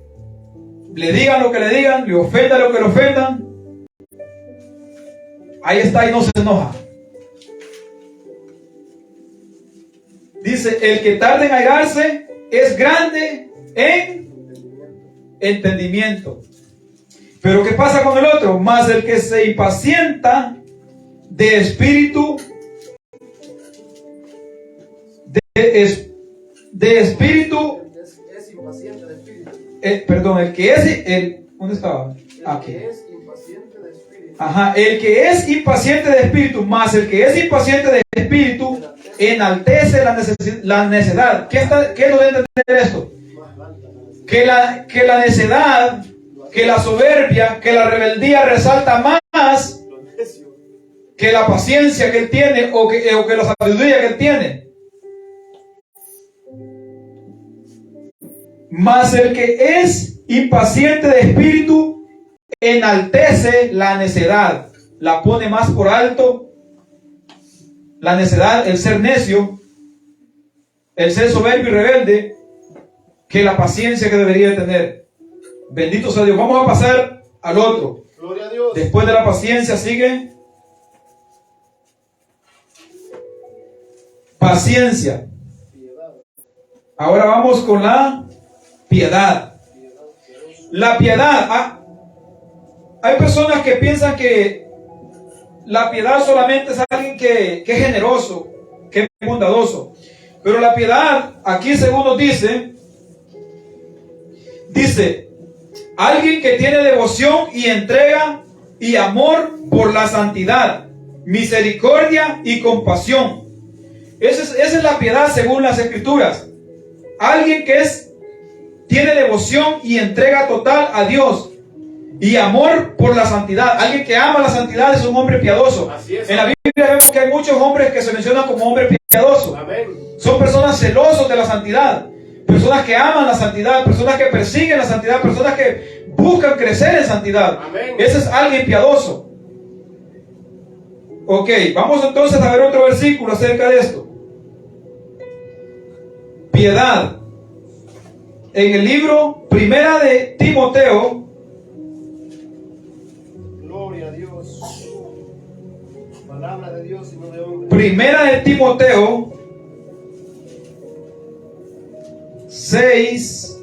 le digan lo que le digan, le ofenda lo que le ofendan, ahí está y no se enoja. Dice, el que tarda en airarse es grande en entendimiento. Pero ¿qué pasa con el otro? Mas el que se impacienta de espíritu, es impaciente de espíritu. El que es, ¿dónde estaba? Aquí. Ajá, el que es impaciente de espíritu, más el que es impaciente de espíritu, enaltece la necedad. ¿Qué es lo de entender esto? Que la necedad, que la soberbia, que la rebeldía resalta más que la paciencia que él tiene o que la sabiduría que él tiene. Mas el que es impaciente de espíritu enaltece la necedad, la pone más por alto. La necedad, el ser necio, el ser soberbio y rebelde, que la paciencia que debería tener. Bendito sea Dios. Vamos a pasar al otro. Gloria a Dios. Después de la paciencia sigue paciencia. Ahora vamos con la piedad. La piedad. Hay personas que piensan que la piedad solamente es alguien que es generoso, que es bondadoso. Pero la piedad, aquí según nos dice, alguien que tiene devoción y entrega y amor por la santidad, misericordia y compasión. Esa es la piedad según las Escrituras. Alguien que tiene devoción y entrega total a Dios y amor por la santidad. Alguien que ama la santidad es un hombre piadoso. Así es. En la Biblia vemos que hay muchos hombres que se mencionan como hombres piadosos. Amén. Son personas celosos de la santidad, personas que aman la santidad, personas que persiguen la santidad, personas que buscan crecer en santidad. Amén. Ese es alguien piadoso. Ok, vamos entonces a ver otro versículo acerca de esto. Piedad. En el libro Primera de Timoteo. Gloria a Dios. Palabra de Dios y no de hombre. Primera de Timoteo 6,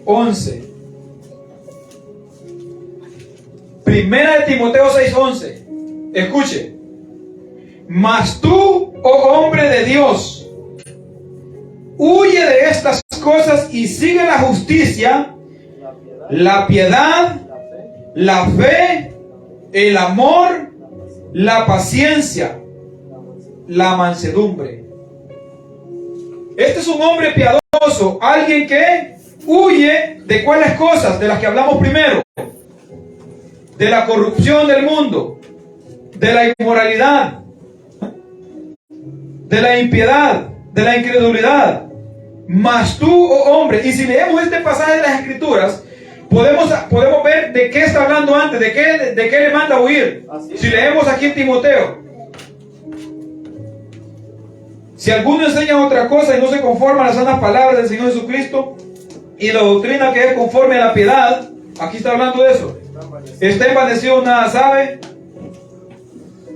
11. Primera de Timoteo 6, 11. Escuche. Mas tú, oh hombre de Dios, huye de estas cosas y sigue la justicia, la piedad, la fe, el amor, la paciencia, la mansedumbre. Este es un hombre piadoso, alguien que huye de cuáles cosas, de las que hablamos primero, de la corrupción del mundo, de la inmoralidad, de la impiedad, de la incredulidad. Mas tú, oh hombre, y si leemos este pasaje de las Escrituras, podemos ver de qué está hablando antes, de qué le manda a huir. Si leemos aquí en Timoteo, si alguno enseña otra cosa y no se conforma a las sanas palabras del Señor Jesucristo y la doctrina que es conforme a la piedad, aquí está hablando de eso. Está envanecido, nada sabe,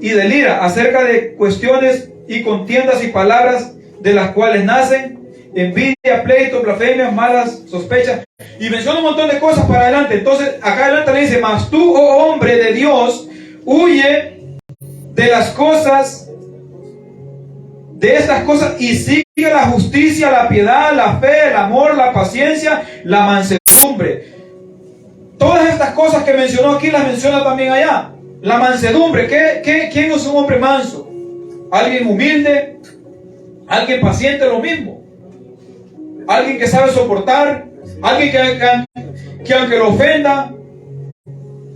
y delira acerca de cuestiones y contiendas y palabras de las cuales nacen envidia, pleito, blasfemias, malas sospechas, y menciona un montón de cosas para adelante. Entonces acá adelante le dice: mas tú, oh hombre de Dios, huye de las cosas, de estas cosas, y sigue la justicia, la piedad, la fe, el amor, la paciencia, la mansedumbre. Todas estas cosas que mencionó aquí las menciona también allá. La mansedumbre. ¿Quién es un hombre manso? Alguien humilde, alguien paciente, lo mismo. Alguien que sabe soportar, alguien que aunque lo ofenda,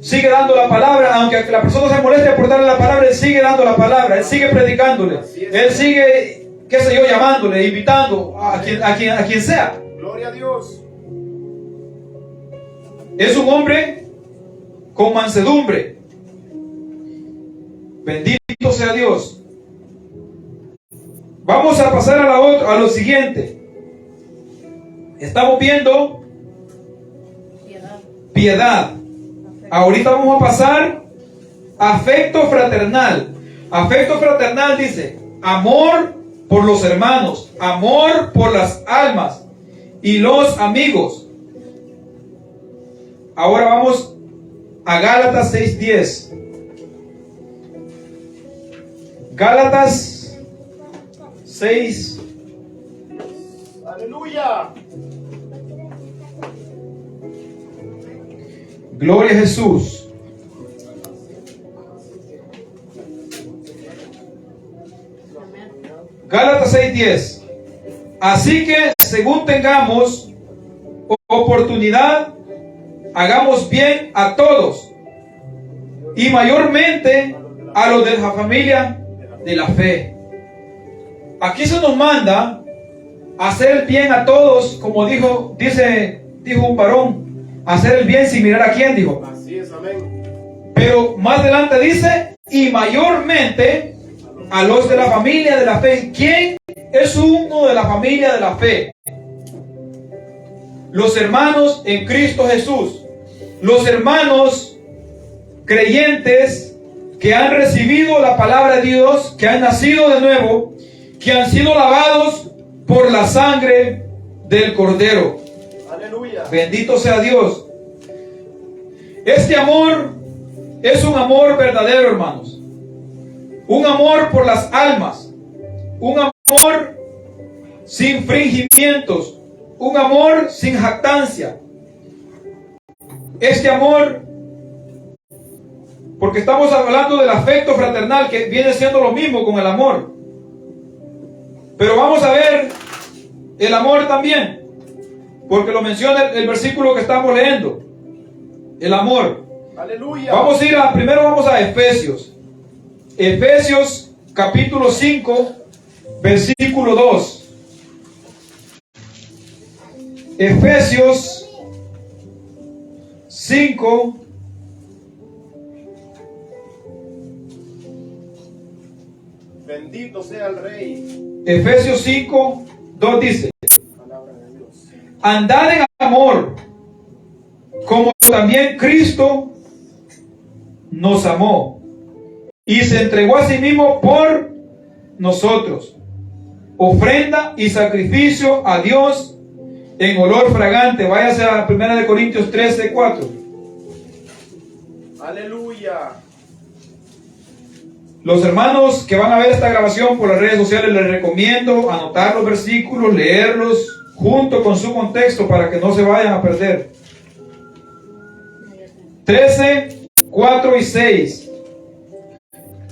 sigue dando la palabra. Aunque la persona se moleste por darle la palabra, él sigue dando la palabra, él sigue predicándole, él sigue, qué sé yo, llamándole, invitando a quien sea. Gloria a Dios. Es un hombre con mansedumbre. Bendito sea Dios. Vamos a pasar a lo siguiente. Estamos viendo piedad. Ahorita vamos a pasar a afecto fraternal. Afecto fraternal dice: amor por los hermanos, amor por las almas y los amigos. Ahora vamos a Gálatas 6:10. Gálatas 6. Aleluya. Gloria a Jesús. Gálatas 6:10. Así que según tengamos oportunidad, hagamos bien a todos, y mayormente a los de la familia de la fe. Aquí se nos manda a hacer el bien a todos, como dijo un varón, hacer el bien sin mirar a quién, dijo. Así es, amén. Pero más adelante dice: y mayormente a los de la familia de la fe. ¿Quién es uno de la familia de la fe? Los hermanos en Cristo Jesús. Los hermanos creyentes que han recibido la palabra de Dios, que han nacido de nuevo, que han sido lavados por la sangre del Cordero. Aleluya. Bendito sea Dios. Este amor es un amor verdadero, hermanos. Un amor por las almas. Un amor sin fingimientos. Un amor sin jactancia. Este amor, porque estamos hablando del afecto fraternal, que viene siendo lo mismo con el amor. Pero vamos a ver el amor también, porque lo menciona el versículo que estamos leyendo. El amor. Aleluya. Primero vamos a Efesios. Efesios capítulo 5, versículo 2. Efesios 5, bendito sea el Rey. Efesios 5, 2 dice: Palabra de Dios. andad en amor, como también Cristo nos amó y se entregó a sí mismo por nosotros, ofrenda y sacrificio a Dios en olor fragante. Váyase a 1 Corintios 13, 4. Aleluya. Los hermanos que van a ver esta grabación por las redes sociales, les recomiendo anotar los versículos, leerlos junto con su contexto para que no se vayan a perder. 13, 4 y 6.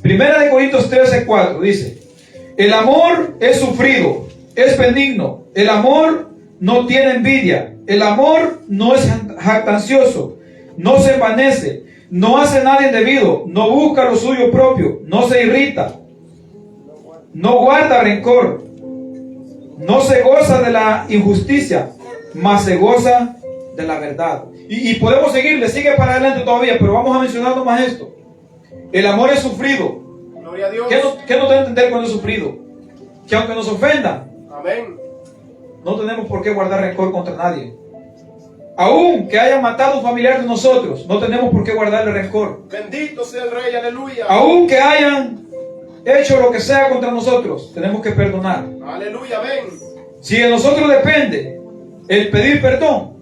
1 Corintios 13, 4 dice: el amor es sufrido, es benigno, el amor no tiene envidia, el amor no es jactancioso, no se envanece, no hace nada indebido, no busca lo suyo propio, no se irrita, no guarda rencor, no se goza de la injusticia, mas se goza de la verdad. Y podemos seguirle, sigue para adelante todavía, pero vamos a mencionar nomás esto. El amor es sufrido. Gloria a Dios. ¿Qué nos debe entender cuando es sufrido? Que aunque nos ofendan, Amén. no tenemos por qué guardar rencor contra nadie. Aún que hayan matado a un familiar de nosotros, no tenemos por qué guardarle rencor. Bendito sea el Rey, aleluya. Aún que hayan hecho lo que sea contra nosotros, tenemos que perdonar. Aleluya, amén. Si de nosotros depende el pedir perdón,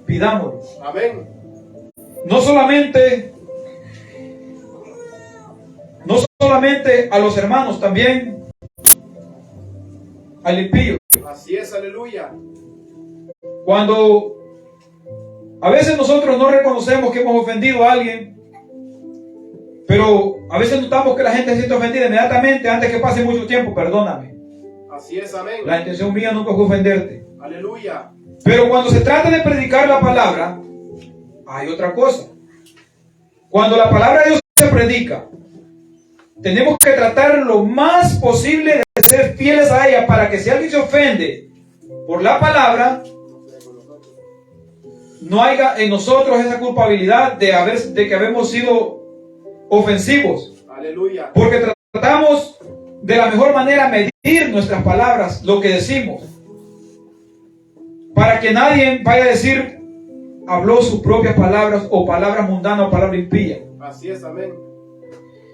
pidámoslo. Amén. No solamente a los hermanos, también al impío. Así es, aleluya. Cuando a veces nosotros no reconocemos que hemos ofendido a alguien, pero a veces notamos que la gente se siente ofendida inmediatamente antes que pase mucho tiempo. Perdóname. Así es, amén. La intención mía nunca fue ofenderte. Aleluya. Pero cuando se trata de predicar la palabra, hay otra cosa. Cuando la palabra de Dios se predica, tenemos que tratar lo más posible de ser fieles a ella, para que si alguien se ofende por la palabra, no haya en nosotros esa culpabilidad de que habemos sido ofensivos. Aleluya. Porque tratamos de la mejor manera medir nuestras palabras, lo que decimos, para que nadie vaya a decir habló sus propias palabras, o palabras mundanas, o palabras impías. Así es, amén.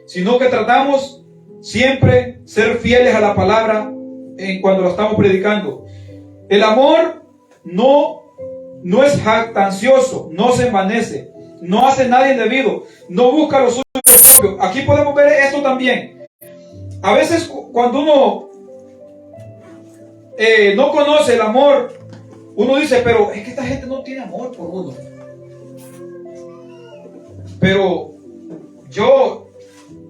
Sino que tratamos siempre ser fieles a la palabra cuando la estamos predicando. El amor no es jactancioso, no se envanece, no hace nada indebido, no busca lo suyo propio. Aquí podemos ver esto también. A veces cuando uno no conoce el amor, uno dice, pero es que esta gente no tiene amor por uno. Pero yo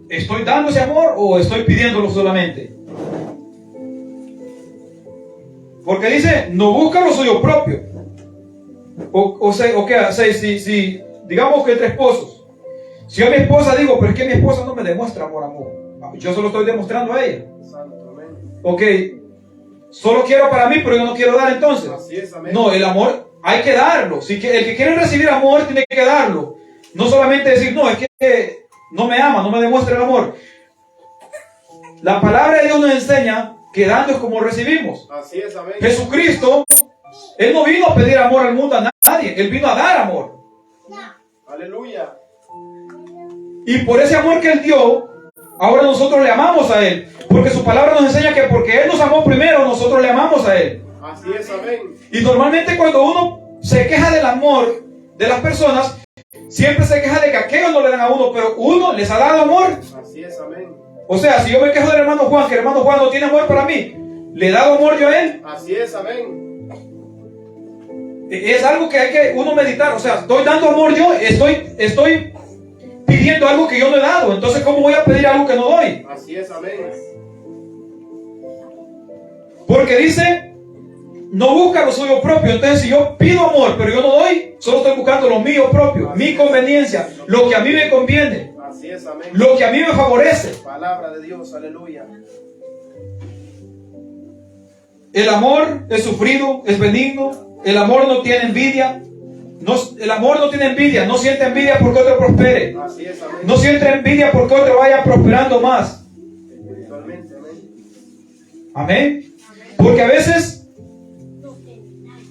¿estoy dando ese amor o estoy pidiéndolo solamente? Porque dice, no busca lo suyo propio. Si digamos que entre esposos, si yo a mi esposa digo, pero es que mi esposa no me demuestra amor, yo solo estoy demostrando a ella. Santo, amén. Ok, solo quiero para mí, pero yo no quiero dar entonces. Así es, amén. No, el amor hay que darlo. El que quiere recibir amor tiene que darlo. No solamente decir, no, es que no me ama, no me demuestra el amor. La palabra de Dios nos enseña que dando es como recibimos. Así es, amén. Jesucristo, Él no vino a pedir amor al mundo a nadie, Él vino a dar amor. Aleluya. Y por ese amor que Él dio, ahora nosotros le amamos a Él. Porque su palabra nos enseña que porque Él nos amó primero, nosotros le amamos a Él. Así es, amén. Y normalmente cuando uno se queja del amor de las personas, siempre se queja de que aquellos no le dan a uno, pero uno les ha dado amor. Así es, amén. O sea, si yo me quejo del hermano Juan, que el hermano Juan no tiene amor para mí, ¿le he dado amor yo a él? Así es, amén. Es algo que hay que uno meditar. O sea, estoy dando amor yo, estoy pidiendo algo que yo no he dado. Entonces, ¿cómo voy a pedir algo que no doy? Así es, amén. Porque dice, no busca lo suyo propio. Entonces, si yo pido amor, pero yo no doy, solo estoy buscando lo mío propio, mi conveniencia, lo que a mí me conviene, Así es, amén. lo que a mí me favorece. Palabra de Dios, aleluya. El amor es sufrido, es benigno. El amor no tiene envidia. El amor no tiene envidia. No siente envidia porque otro prospere. Así es, amén. No siente envidia porque otro vaya prosperando más. Espiritualmente, amén. Amén. Porque a veces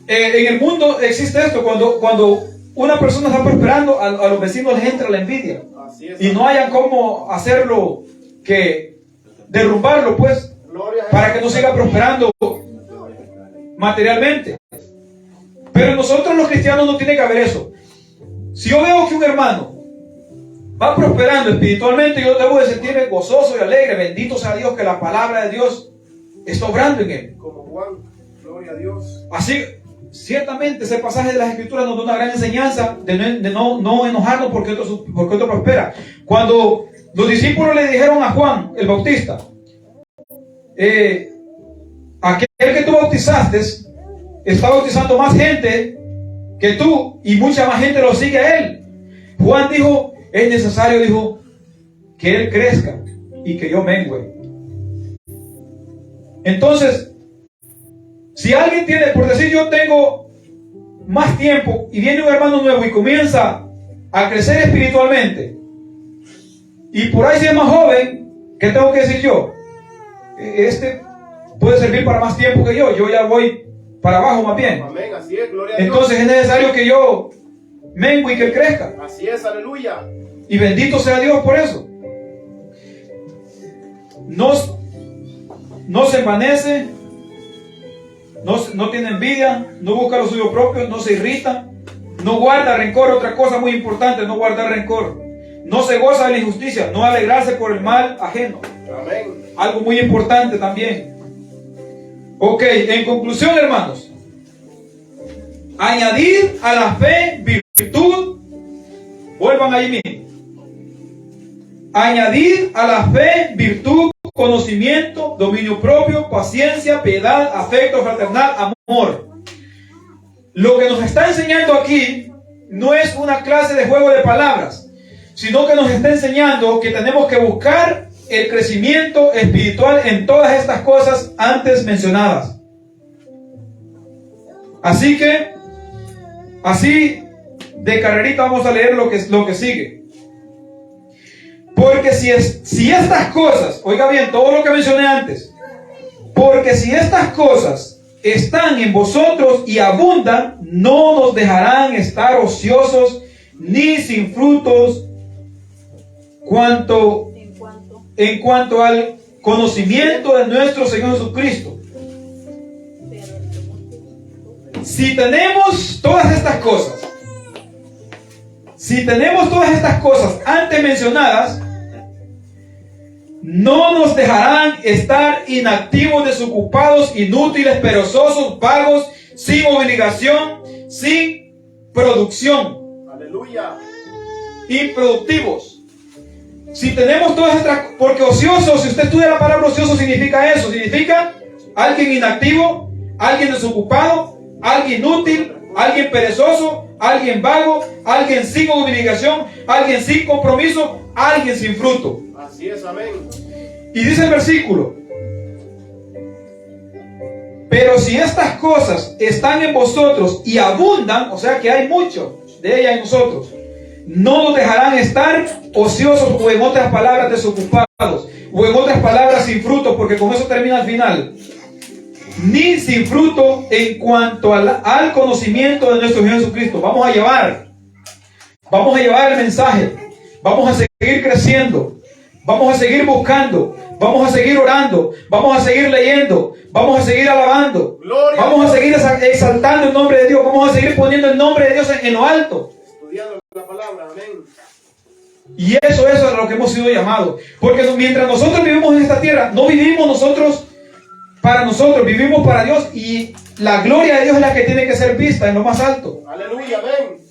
en el mundo existe esto. Cuando una persona está prosperando, a los vecinos les entra la envidia. Así es, Y no hayan cómo hacerlo, que derrumbarlo, pues. Gloria para que no siga prosperando materialmente. Pero nosotros los cristianos no tiene que haber eso. Si yo veo que un hermano va prosperando espiritualmente, yo debo de sentirme gozoso y alegre. Bendito sea Dios que la palabra de Dios está obrando en él. Como Juan, gloria a Dios. Así, ciertamente ese pasaje de las Escrituras nos da una gran enseñanza de no enojarnos porque otro prospera. Cuando los discípulos le dijeron a Juan el Bautista, aquel que tú bautizaste está bautizando más gente que tú y mucha más gente lo sigue a él. Juan dijo, es necesario, dijo, que él crezca y que yo mengüe. Entonces, si alguien tiene, por decir yo tengo más tiempo y viene un hermano nuevo y comienza a crecer espiritualmente, y por ahí si es más joven, ¿qué tengo que decir yo? Este puede servir para más tiempo que yo ya voy para abajo más bien. Amén, así es, gloria a Dios. Entonces es necesario que yo mengue y que él crezca. Así es, aleluya. Y bendito sea Dios por eso. No se envanece, no tiene envidia, no busca lo suyo propio, no se irrita, no guarda rencor. Otra cosa muy importante, no guardar rencor. No se goza de la injusticia, no alegrarse por el mal ajeno. Amén. Algo muy importante también. Ok, en conclusión, hermanos, añadir a la fe virtud. Vuelvan ahí mismo. Añadir a la fe virtud, conocimiento, dominio propio, paciencia, piedad, afecto fraternal, amor. Lo que nos está enseñando aquí no es una clase de juego de palabras, sino que nos está enseñando que tenemos que buscar el crecimiento espiritual en todas estas cosas antes mencionadas. Así que, así de carrerita vamos a leer lo que sigue. Porque si estas cosas, oiga bien, todo lo que mencioné antes, porque si estas cosas están en vosotros y abundan, no nos dejarán estar ociosos ni sin frutos en cuanto al conocimiento de nuestro Señor Jesucristo. Si tenemos todas estas cosas antes mencionadas, no nos dejarán estar inactivos, desocupados, inútiles, perezosos, vagos, sin obligación, sin producción. Aleluya. Improductivos. Si tenemos todas estas, porque ocioso, si usted estudia la palabra ocioso, significa eso, significa alguien inactivo, alguien desocupado, alguien inútil, alguien perezoso, alguien vago, alguien sin obligación, alguien sin compromiso, alguien sin fruto. Así es, amén. Y dice el versículo: pero si estas cosas están en vosotros y abundan, o sea que hay mucho de ellas en nosotros, no nos dejarán estar ociosos, o en otras palabras desocupados, o en otras palabras sin fruto, porque con eso termina al final, ni sin fruto en cuanto al conocimiento de nuestro Señor Jesucristo. Vamos a llevar el mensaje, vamos a seguir creciendo, vamos a seguir buscando, vamos a seguir orando, vamos a seguir leyendo, vamos a seguir alabando, vamos a seguir exaltando el nombre de Dios, vamos a seguir poniendo el nombre de Dios en lo alto. Estudiando la palabra, amén. Y eso es a lo que hemos sido llamados. Porque mientras nosotros vivimos en esta tierra, no vivimos nosotros para nosotros, vivimos para Dios. Y la gloria de Dios es la que tiene que ser vista en lo más alto. Aleluya, amén.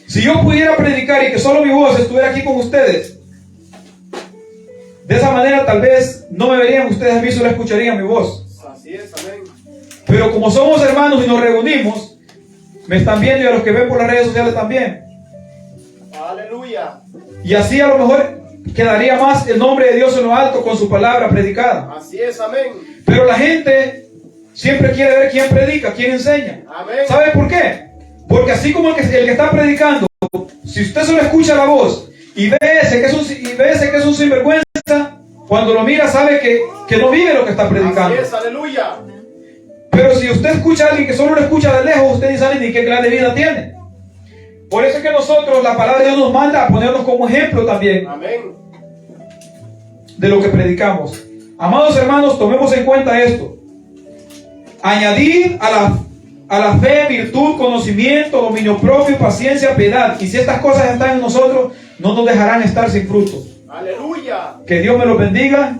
Si yo pudiera predicar y que solo mi voz estuviera aquí con ustedes, de esa manera tal vez no me verían ustedes a mí, solo escucharían mi voz. Así es, amén. Pero como somos hermanos y nos reunimos, me están viendo, y a los que ven por las redes sociales también. Aleluya. Y así a lo mejor quedaría más el nombre de Dios en lo alto con su palabra predicada. Así es, amén. Pero la gente siempre quiere ver quién predica, quién enseña. Amén. ¿Sabe por qué? Porque así como el que está predicando, si usted solo escucha la voz y ve ese que es un sinvergüenza, cuando lo mira sabe que no vive lo que está predicando. Así es, aleluya. Pero si usted escucha a alguien que solo lo escucha de lejos, usted ni sabe ni qué clase de vida tiene. Por eso es que nosotros, la palabra de Dios nos manda a ponernos como ejemplo también. Amén. De lo que predicamos. Amados hermanos, tomemos en cuenta esto. Añadid a la fe, virtud, conocimiento, dominio propio, paciencia, piedad. Y si estas cosas están en nosotros, no nos dejarán estar sin fruto. Aleluya. Que Dios me los bendiga.